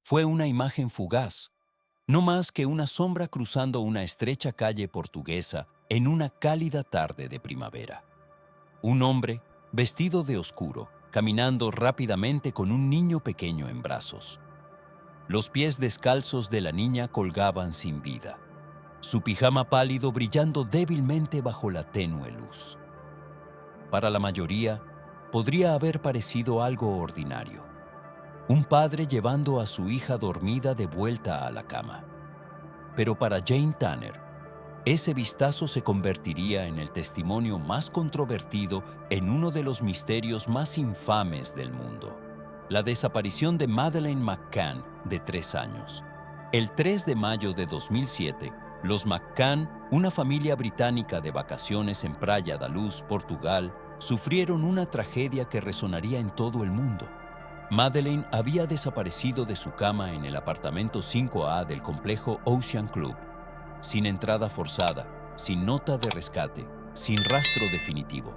fue una imagen fugaz, no más que una sombra cruzando una estrecha calle portuguesa en una cálida tarde de primavera. Un hombre, vestido de oscuro, caminando rápidamente con un niño pequeño en brazos. Los pies descalzos de la niña colgaban sin vida, su pijama pálido brillando débilmente bajo la tenue luz. Para la mayoría, podría haber parecido algo ordinario. Un padre llevando a su hija dormida de vuelta a la cama. Pero para Jane Tanner, ese vistazo se convertiría en el testimonio más controvertido en uno de los misterios más infames del mundo: la desaparición de Madeleine McCann, de 3 años. El 3 de mayo de 2007, los McCann, una familia británica de vacaciones en Praia da Luz, Portugal, sufrieron una tragedia que resonaría en todo el mundo. Madeleine había desaparecido de su cama en el apartamento 5A del complejo Ocean Club, sin entrada forzada, sin nota de rescate, sin rastro definitivo.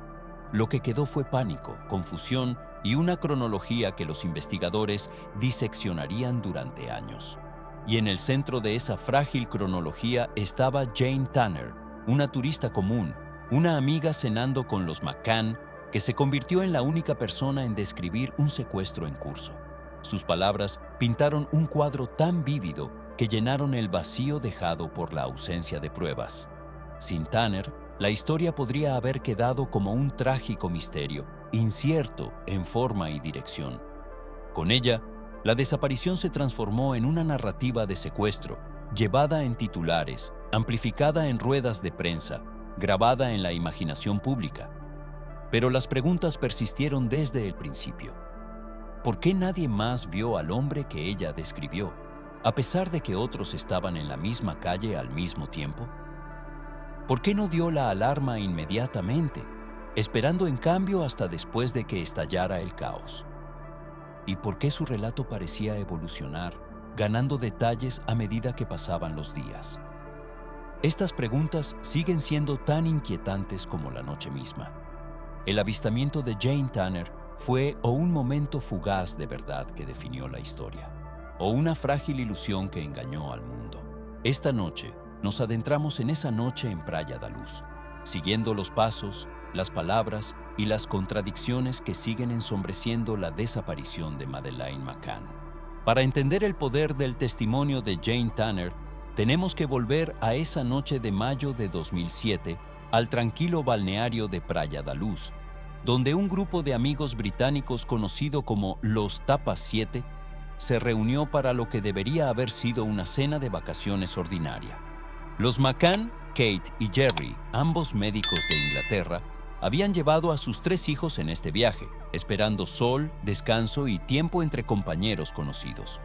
Lo que quedó fue pánico, confusión y una cronología que los investigadores diseccionarían durante años. Y en el centro de esa frágil cronología estaba Jane Tanner, una turista común, una amiga cenando con los McCann, que se convirtió en la única persona en describir un secuestro en curso. Sus palabras pintaron un cuadro tan vívido que llenaron el vacío dejado por la ausencia de pruebas. Sin Tanner, la historia podría haber quedado como un trágico misterio, incierto en forma y dirección. Con ella, la desaparición se transformó en una narrativa de secuestro, llevada en titulares, amplificada en ruedas de prensa, grabada en la imaginación pública. Pero las preguntas persistieron desde el principio. ¿Por qué nadie más vio al hombre que ella describió, a pesar de que otros estaban en la misma calle al mismo tiempo? ¿Por qué no dio la alarma inmediatamente, esperando en cambio hasta después de que estallara el caos? ¿Y por qué su relato parecía evolucionar, ganando detalles a medida que pasaban los días? Estas preguntas siguen siendo tan inquietantes como la noche misma. El avistamiento de Jane Tanner fue o un momento fugaz de verdad que definió la historia, o una frágil ilusión que engañó al mundo. Esta noche nos adentramos en esa noche en Praia da Luz, siguiendo los pasos, las palabras y las contradicciones que siguen ensombreciendo la desaparición de Madeleine McCann. Para entender el poder del testimonio de Jane Tanner, tenemos que volver a esa noche de mayo de 2007, al tranquilo balneario de Praia da Luz, donde un grupo de amigos británicos conocido como los Tapas 7 se reunió para lo que debería haber sido una cena de vacaciones ordinaria. Los McCann, Kate y Jerry, ambos médicos de Inglaterra, habían llevado a sus 3 hijos en este viaje, esperando sol, descanso y tiempo entre compañeros conocidos.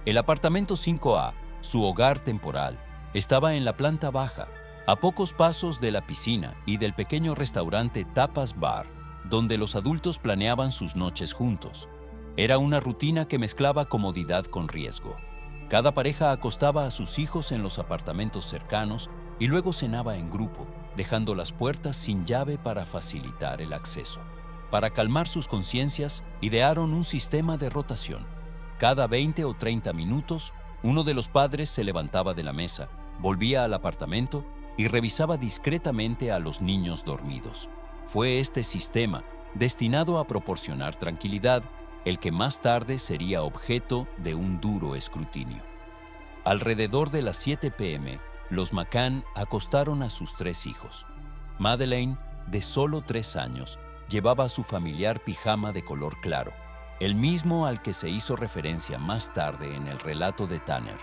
El apartamento 5A, su hogar temporal, estaba en la planta baja, a pocos pasos de la piscina y del pequeño restaurante Tapas Bar, donde los adultos planeaban sus noches juntos. Era una rutina que mezclaba comodidad con riesgo. Cada pareja acostaba a sus hijos en los apartamentos cercanos y luego cenaba en grupo, dejando las puertas sin llave para facilitar el acceso. Para calmar sus conciencias, idearon un sistema de rotación. Cada 20 o 30 minutos, uno de los padres se levantaba de la mesa, volvía al apartamento y revisaba discretamente a los niños dormidos. Fue este sistema, destinado a proporcionar tranquilidad, el que más tarde sería objeto de un duro escrutinio. Alrededor de las 7 p.m., los McCann acostaron a sus 3 hijos. Madeleine, de solo 3 años, llevaba su familiar pijama de color claro, el mismo al que se hizo referencia más tarde en el relato de Tanner.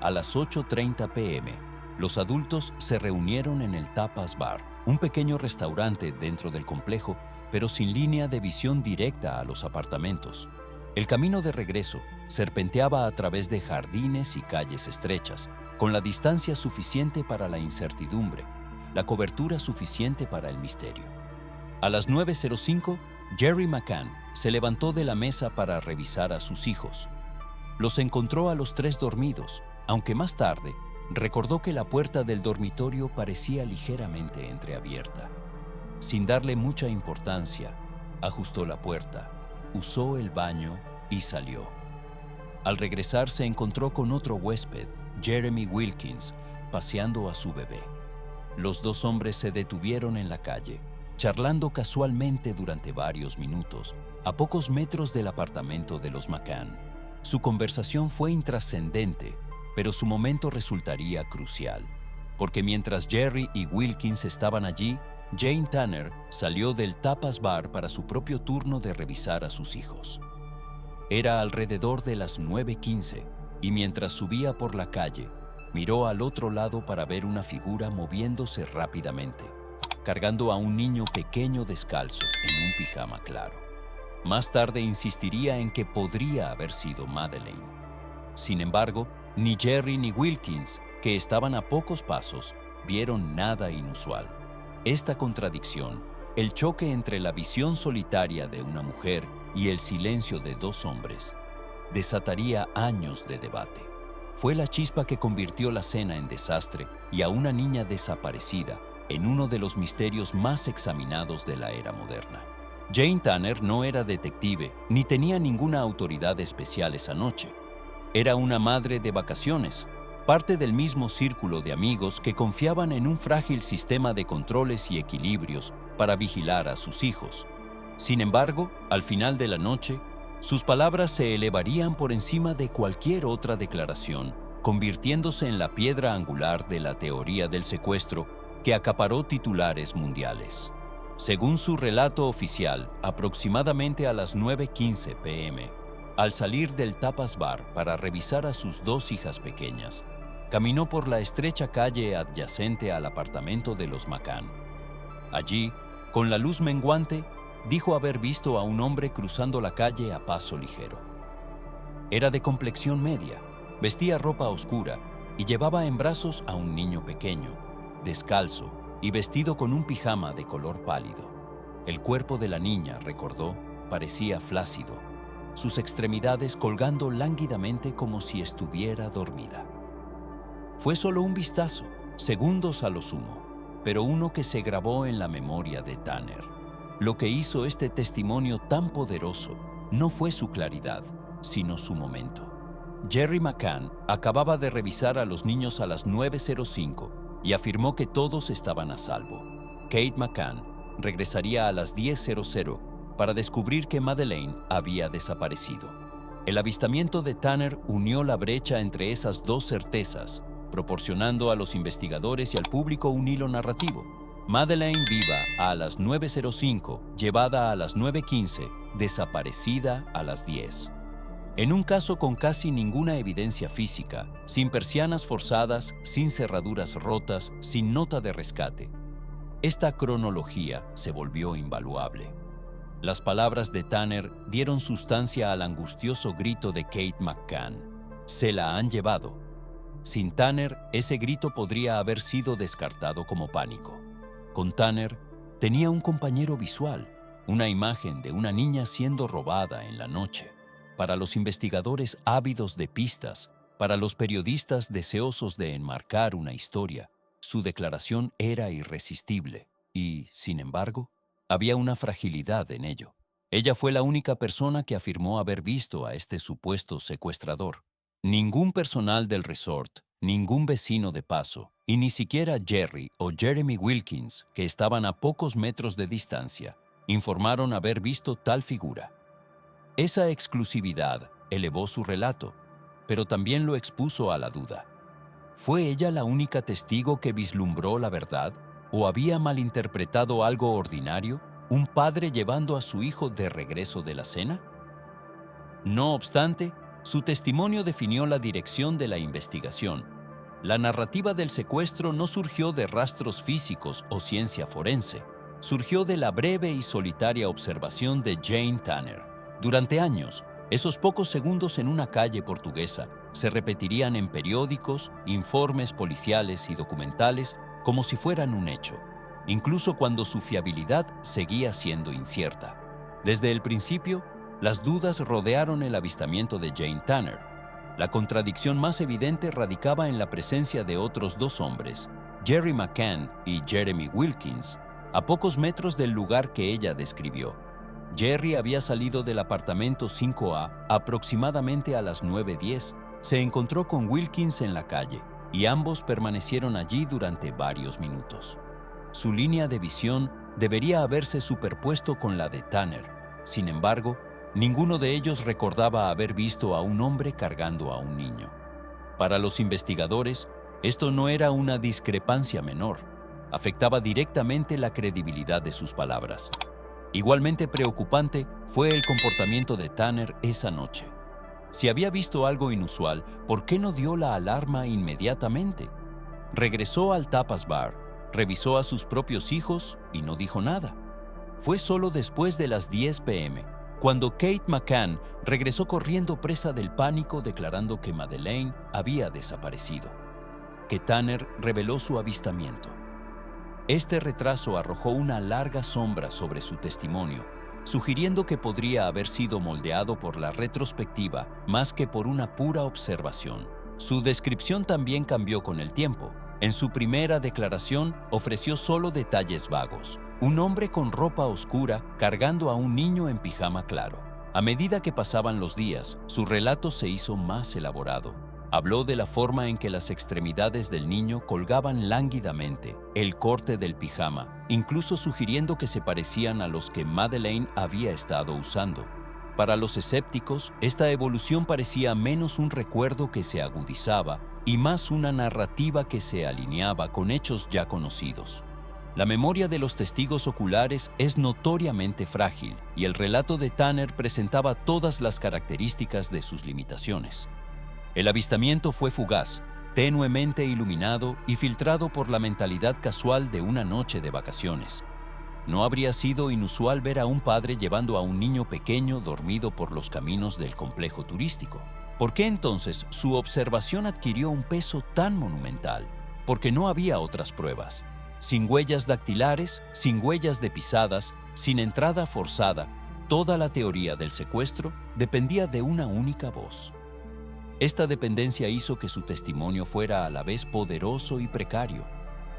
A las 8:30 p.m., los adultos se reunieron en el Tapas Bar, un pequeño restaurante dentro del complejo, pero sin línea de visión directa a los apartamentos. El camino de regreso serpenteaba a través de jardines y calles estrechas, con la distancia suficiente para la incertidumbre, la cobertura suficiente para el misterio. A las 9:05, Jerry McCann se levantó de la mesa para revisar a sus hijos. Los encontró a los 3 dormidos, aunque más tarde recordó que la puerta del dormitorio parecía ligeramente entreabierta. Sin darle mucha importancia, ajustó la puerta, usó el baño y salió. Al regresar se encontró con otro huésped, Jeremy Wilkins, paseando a su bebé. Los dos hombres se detuvieron en la calle, charlando casualmente durante varios minutos, a pocos metros del apartamento de los McCann. Su conversación fue intrascendente, pero su momento resultaría crucial, porque mientras Jerry y Wilkins estaban allí, Jane Tanner salió del Tapas Bar para su propio turno de revisar a sus hijos. Era alrededor de las 9:15 y mientras subía por la calle, miró al otro lado para ver una figura moviéndose rápidamente, cargando a un niño pequeño descalzo en un pijama claro. Más tarde insistiría en que podría haber sido Madeleine. Sin embargo, ni Jerry ni Wilkins, que estaban a pocos pasos, vieron nada inusual. Esta contradicción, el choque entre la visión solitaria de una mujer y el silencio de dos hombres, desataría años de debate. Fue la chispa que convirtió la cena en desastre y a una niña desaparecida en uno de los misterios más examinados de la era moderna. Jane Tanner no era detective ni tenía ninguna autoridad especial esa noche. Era una madre de vacaciones, parte del mismo círculo de amigos que confiaban en un frágil sistema de controles y equilibrios para vigilar a sus hijos. Sin embargo, al final de la noche, sus palabras se elevarían por encima de cualquier otra declaración, convirtiéndose en la piedra angular de la teoría del secuestro que acaparó titulares mundiales. Según su relato oficial, aproximadamente a las 9:15 p.m., al salir del Tapas Bar para revisar a sus dos hijas pequeñas, caminó por la estrecha calle adyacente al apartamento de los McCann. Allí, con la luz menguante, dijo haber visto a un hombre cruzando la calle a paso ligero. Era de complexión media, vestía ropa oscura y llevaba en brazos a un niño pequeño, descalzo y vestido con un pijama de color pálido. El cuerpo de la niña, recordó, parecía flácido, sus extremidades colgando lánguidamente como si estuviera dormida. Fue solo un vistazo, segundos a lo sumo, pero uno que se grabó en la memoria de Tanner. Lo que hizo este testimonio tan poderoso no fue su claridad, sino su momento. Jerry McCann acababa de revisar a los niños a las 9:05 y afirmó que todos estaban a salvo. Kate McCann regresaría a las 10:00 para descubrir que Madeleine había desaparecido. El avistamiento de Tanner unió la brecha entre esas dos certezas, proporcionando a los investigadores y al público un hilo narrativo. Madeleine viva a las 9:05, llevada a las 9:15, desaparecida a las 10. En un caso con casi ninguna evidencia física, sin persianas forzadas, sin cerraduras rotas, sin nota de rescate, esta cronología se volvió invaluable. Las palabras de Tanner dieron sustancia al angustioso grito de Kate McCann. Se la han llevado. Sin Tanner, ese grito podría haber sido descartado como pánico. Con Tanner, tenía un compañero visual, una imagen de una niña siendo robada en la noche. Para los investigadores ávidos de pistas, para los periodistas deseosos de enmarcar una historia, su declaración era irresistible y, sin embargo, había una fragilidad en ello. Ella fue la única persona que afirmó haber visto a este supuesto secuestrador. Ningún personal del resort, ningún vecino de paso, y ni siquiera Jerry o Jeremy Wilkins, que estaban a pocos metros de distancia, informaron haber visto tal figura. Esa exclusividad elevó su relato, pero también lo expuso a la duda. ¿Fue ella la única testigo que vislumbró la verdad? ¿O había malinterpretado algo ordinario, un padre llevando a su hijo de regreso de la cena? No obstante, su testimonio definió la dirección de la investigación. La narrativa del secuestro no surgió de rastros físicos o ciencia forense, surgió de la breve y solitaria observación de Jane Tanner. Durante años, esos pocos segundos en una calle portuguesa se repetirían en periódicos, informes policiales y documentales como si fueran un hecho, incluso cuando su fiabilidad seguía siendo incierta. Desde el principio, las dudas rodearon el avistamiento de Jane Tanner. La contradicción más evidente radicaba en la presencia de otros dos hombres, Jerry McCann y Jeremy Wilkins, a pocos metros del lugar que ella describió. Jerry había salido del apartamento 5A aproximadamente a las 9:10. Se encontró con Wilkins en la calle y ambos permanecieron allí durante varios minutos. Su línea de visión debería haberse superpuesto con la de Tanner. Sin embargo, ninguno de ellos recordaba haber visto a un hombre cargando a un niño. Para los investigadores, esto no era una discrepancia menor. Afectaba directamente la credibilidad de sus palabras. Igualmente preocupante fue el comportamiento de Tanner esa noche. Si había visto algo inusual, ¿por qué no dio la alarma inmediatamente? Regresó al Tapas Bar, revisó a sus propios hijos y no dijo nada. Fue solo después de las 10 p.m., cuando Kate McCann regresó corriendo presa del pánico declarando que Madeleine había desaparecido, que Tanner reveló su avistamiento. Este retraso arrojó una larga sombra sobre su testimonio, sugiriendo que podría haber sido moldeado por la retrospectiva más que por una pura observación. Su descripción también cambió con el tiempo. En su primera declaración ofreció solo detalles vagos. Un hombre con ropa oscura cargando a un niño en pijama claro. A medida que pasaban los días, su relato se hizo más elaborado. Habló de la forma en que las extremidades del niño colgaban lánguidamente, el corte del pijama, incluso sugiriendo que se parecían a los que Madeleine había estado usando. Para los escépticos, esta evolución parecía menos un recuerdo que se agudizaba y más una narrativa que se alineaba con hechos ya conocidos. La memoria de los testigos oculares es notoriamente frágil y el relato de Tanner presentaba todas las características de sus limitaciones. El avistamiento fue fugaz, tenuemente iluminado y filtrado por la mentalidad casual de una noche de vacaciones. No habría sido inusual ver a un padre llevando a un niño pequeño dormido por los caminos del complejo turístico. ¿Por qué entonces su observación adquirió un peso tan monumental? Porque no había otras pruebas. Sin huellas dactilares, sin huellas de pisadas, sin entrada forzada, toda la teoría del secuestro dependía de una única voz. Esta dependencia hizo que su testimonio fuera a la vez poderoso y precario.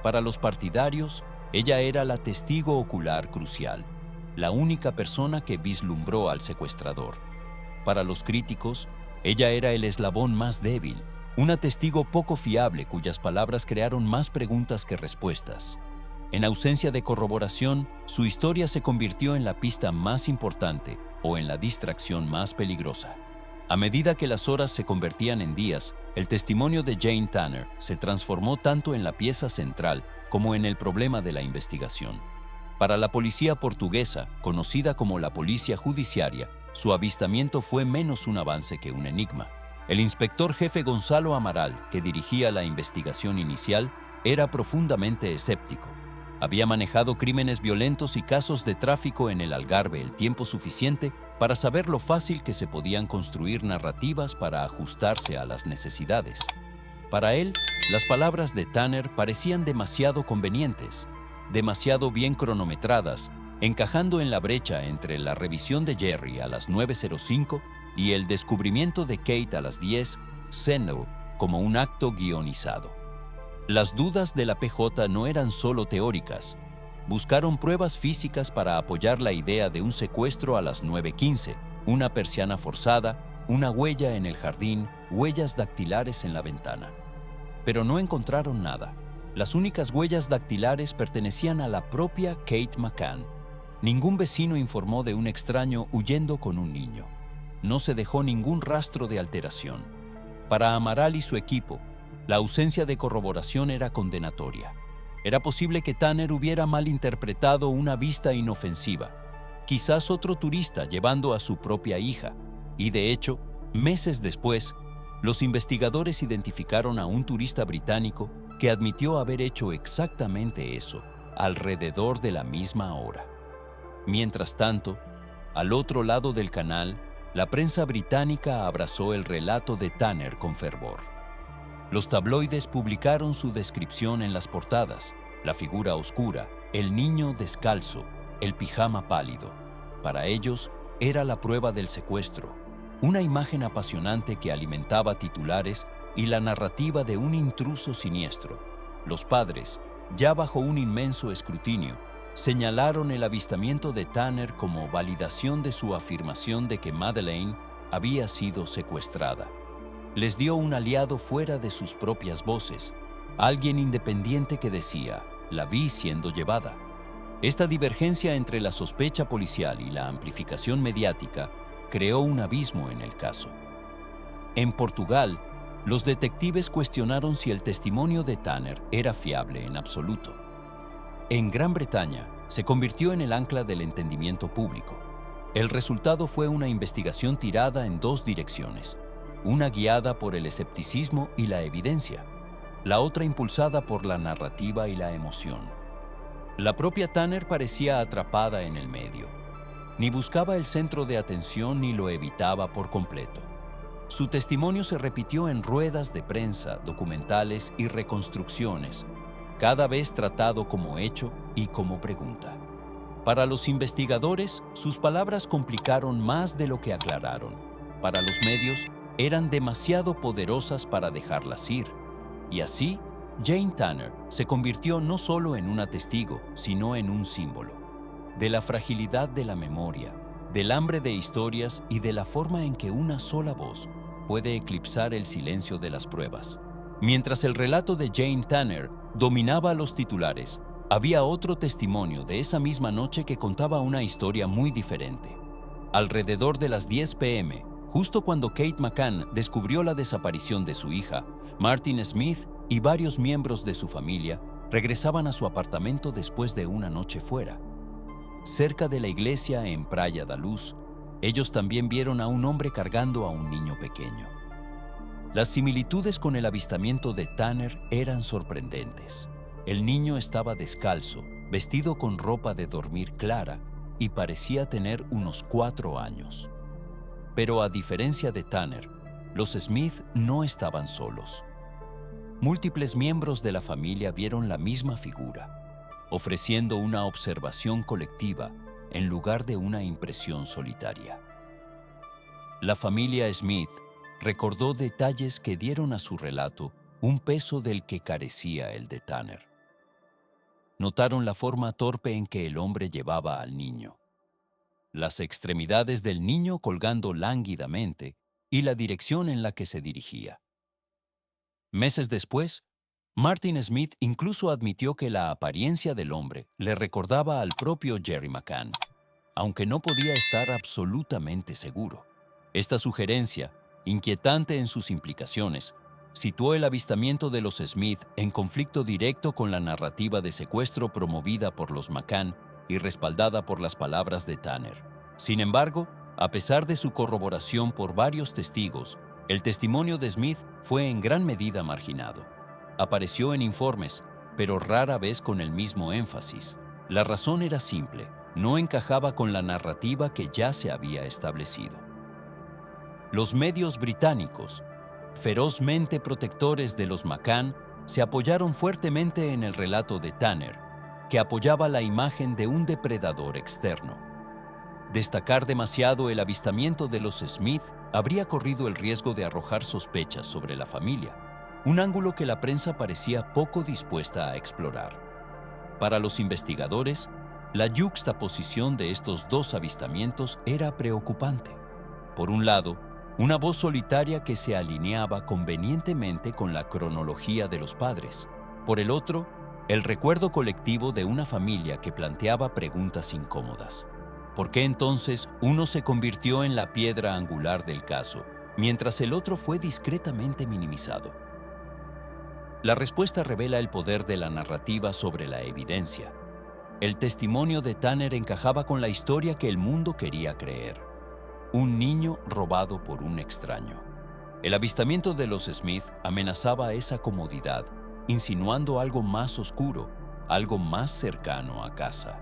Para los partidarios, ella era la testigo ocular crucial, la única persona que vislumbró al secuestrador. Para los críticos, ella era el eslabón más débil, una testigo poco fiable cuyas palabras crearon más preguntas que respuestas. En ausencia de corroboración, su historia se convirtió en la pista más importante o en la distracción más peligrosa. A medida que las horas se convertían en días, el testimonio de Jane Tanner se transformó tanto en la pieza central como en el problema de la investigación. Para la policía portuguesa, conocida como la Policía Judiciaria, su avistamiento fue menos un avance que un enigma. El inspector jefe Gonzalo Amaral, que dirigía la investigación inicial, era profundamente escéptico. Había manejado crímenes violentos y casos de tráfico en el Algarve el tiempo suficiente para saber lo fácil que se podían construir narrativas para ajustarse a las necesidades. Para él, las palabras de Tanner parecían demasiado convenientes, demasiado bien cronometradas, encajando en la brecha entre la revisión de Jerry a las 9:05 y el descubrimiento de Kate a las 10, siendo como un acto guionizado. Las dudas de la PJ no eran solo teóricas. Buscaron pruebas físicas para apoyar la idea de un secuestro a las 9:15, una persiana forzada, una huella en el jardín, huellas dactilares en la ventana. Pero no encontraron nada. Las únicas huellas dactilares pertenecían a la propia Kate McCann. Ningún vecino informó de un extraño huyendo con un niño. No se dejó ningún rastro de alteración. Para Amaral y su equipo, la ausencia de corroboración era condenatoria. Era posible que Tanner hubiera malinterpretado una vista inofensiva, quizás otro turista llevando a su propia hija, y de hecho, meses después, los investigadores identificaron a un turista británico que admitió haber hecho exactamente eso, alrededor de la misma hora. Mientras tanto, al otro lado del canal, la prensa británica abrazó el relato de Tanner con fervor. Los tabloides publicaron su descripción en las portadas: la figura oscura, el niño descalzo, el pijama pálido. Para ellos, era la prueba del secuestro, una imagen apasionante que alimentaba titulares y la narrativa de un intruso siniestro. Los padres, ya bajo un inmenso escrutinio, señalaron el avistamiento de Tanner como validación de su afirmación de que Madeleine había sido secuestrada. Les dio un aliado fuera de sus propias voces, alguien independiente que decía, la vi siendo llevada. Esta divergencia entre la sospecha policial y la amplificación mediática creó un abismo en el caso. En Portugal, los detectives cuestionaron si el testimonio de Tanner era fiable en absoluto. En Gran Bretaña, se convirtió en el ancla del entendimiento público. El resultado fue una investigación tirada en dos direcciones, una guiada por el escepticismo y la evidencia, la otra impulsada por la narrativa y la emoción. La propia Tanner parecía atrapada en el medio. Ni buscaba el centro de atención ni lo evitaba por completo. Su testimonio se repitió en ruedas de prensa, documentales y reconstrucciones, cada vez tratado como hecho y como pregunta. Para los investigadores, sus palabras complicaron más de lo que aclararon. Para los medios, eran demasiado poderosas para dejarlas ir. Y así, Jane Tanner se convirtió no solo en una testigo, sino en un símbolo de la fragilidad de la memoria, del hambre de historias y de la forma en que una sola voz puede eclipsar el silencio de las pruebas. Mientras el relato de Jane Tanner dominaba los titulares, había otro testimonio de esa misma noche que contaba una historia muy diferente. Alrededor de las 10 p.m., justo cuando Kate McCann descubrió la desaparición de su hija, Martin Smith y varios miembros de su familia regresaban a su apartamento después de una noche fuera. Cerca de la iglesia en Praia da Luz, ellos también vieron a un hombre cargando a un niño pequeño. Las similitudes con el avistamiento de Tanner eran sorprendentes. El niño estaba descalzo, vestido con ropa de dormir clara y parecía tener unos 4 años. Pero a diferencia de Tanner, los Smith no estaban solos. Múltiples miembros de la familia vieron la misma figura, ofreciendo una observación colectiva en lugar de una impresión solitaria. La familia Smith recordó detalles que dieron a su relato un peso del que carecía el de Tanner. Notaron la forma torpe en que el hombre llevaba al niño, las extremidades del niño colgando lánguidamente y la dirección en la que se dirigía. Meses después, Martin Smith incluso admitió que la apariencia del hombre le recordaba al propio Jerry McCann, aunque no podía estar absolutamente seguro. Esta sugerencia, inquietante en sus implicaciones, situó el avistamiento de los Smith en conflicto directo con la narrativa de secuestro promovida por los McCann y respaldada por las palabras de Tanner. Sin embargo, a pesar de su corroboración por varios testigos, el testimonio de Smith fue en gran medida marginado. Apareció en informes, pero rara vez con el mismo énfasis. La razón era simple, no encajaba con la narrativa que ya se había establecido. Los medios británicos, ferozmente protectores de los McCann, se apoyaron fuertemente en el relato de Tanner, que apoyaba la imagen de un depredador externo. Destacar demasiado el avistamiento de los Smith habría corrido el riesgo de arrojar sospechas sobre la familia, un ángulo que la prensa parecía poco dispuesta a explorar. Para los investigadores, la yuxtaposición de estos dos avistamientos era preocupante. Por un lado, una voz solitaria que se alineaba convenientemente con la cronología de los padres. Por el otro, el recuerdo colectivo de una familia que planteaba preguntas incómodas. ¿Por qué entonces uno se convirtió en la piedra angular del caso, mientras el otro fue discretamente minimizado? La respuesta revela el poder de la narrativa sobre la evidencia. El testimonio de Tanner encajaba con la historia que el mundo quería creer. Un niño robado por un extraño. El avistamiento de los Smith amenazaba esa comodidad, insinuando algo más oscuro, algo más cercano a casa.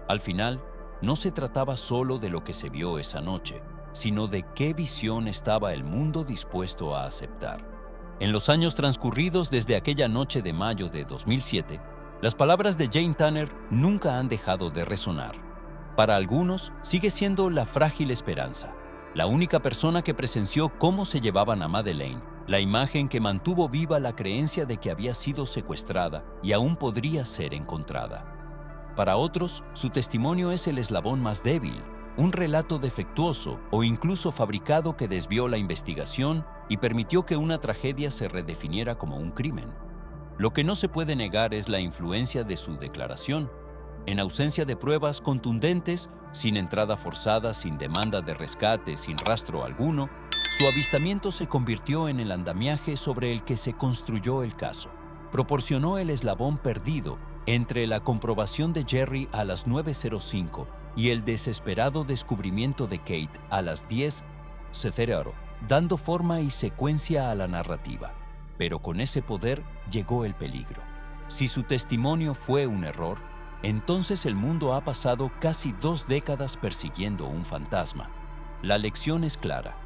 Al final, no se trataba solo de lo que se vio esa noche, sino de qué visión estaba el mundo dispuesto a aceptar. En los años transcurridos desde aquella noche de mayo de 2007, las palabras de Jane Tanner nunca han dejado de resonar. Para algunos, sigue siendo la frágil esperanza, la única persona que presenció cómo se llevaban a Madeleine, la imagen que mantuvo viva la creencia de que había sido secuestrada y aún podría ser encontrada. para otros, su testimonio es el eslabón más débil, un relato defectuoso o incluso fabricado que desvió la investigación y permitió que una tragedia se redefiniera como un crimen. Lo que no se puede negar es la influencia de su declaración. En ausencia de pruebas contundentes, sin entrada forzada, sin demanda de rescate, sin rastro alguno, su avistamiento se convirtió en el andamiaje sobre el que se construyó el caso. Proporcionó el eslabón perdido entre la comprobación de Jerry a las 9:05 y el desesperado descubrimiento de Kate a las 10:00, dando forma y secuencia a la narrativa. Pero con ese poder llegó el peligro. Si su testimonio fue un error, entonces el mundo ha pasado casi 2 décadas persiguiendo un fantasma. La lección es clara.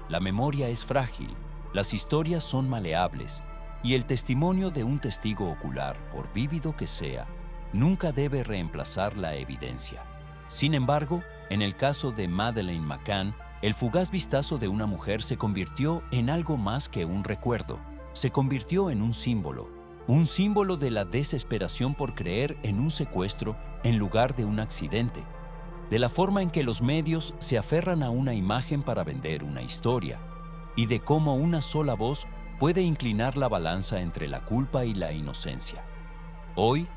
La memoria es frágil, las historias son maleables, y el testimonio de un testigo ocular, por vívido que sea, nunca debe reemplazar la evidencia. Sin embargo, en el caso de Madeleine McCann, el fugaz vistazo de una mujer se convirtió en algo más que un recuerdo. Se convirtió en un símbolo de la desesperación por creer en un secuestro en lugar de un accidente, de la forma en que los medios se aferran a una imagen para vender una historia, y de cómo una sola voz puede inclinar la balanza entre la culpa y la inocencia. Hoy,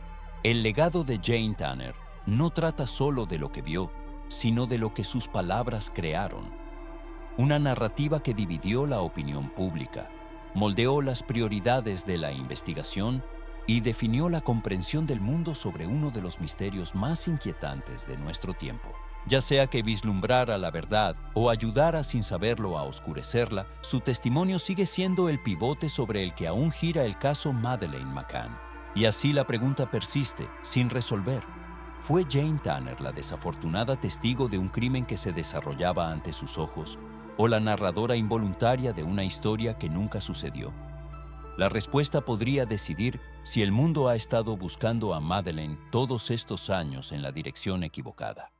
el legado de Jane Tanner no trata solo de lo que vio, sino de lo que sus palabras crearon. Una narrativa que dividió la opinión pública, moldeó las prioridades de la investigación y definió la comprensión del mundo sobre uno de los misterios más inquietantes de nuestro tiempo. Ya sea que vislumbrara la verdad o ayudara sin saberlo a oscurecerla, su testimonio sigue siendo el pivote sobre el que aún gira el caso Madeleine McCann. Y así la pregunta persiste, sin resolver. ¿Fue Jane Tanner la desafortunada testigo de un crimen que se desarrollaba ante sus ojos, o la narradora involuntaria de una historia que nunca sucedió? La respuesta podría decidir si el mundo ha estado buscando a Madeleine todos estos años en la dirección equivocada.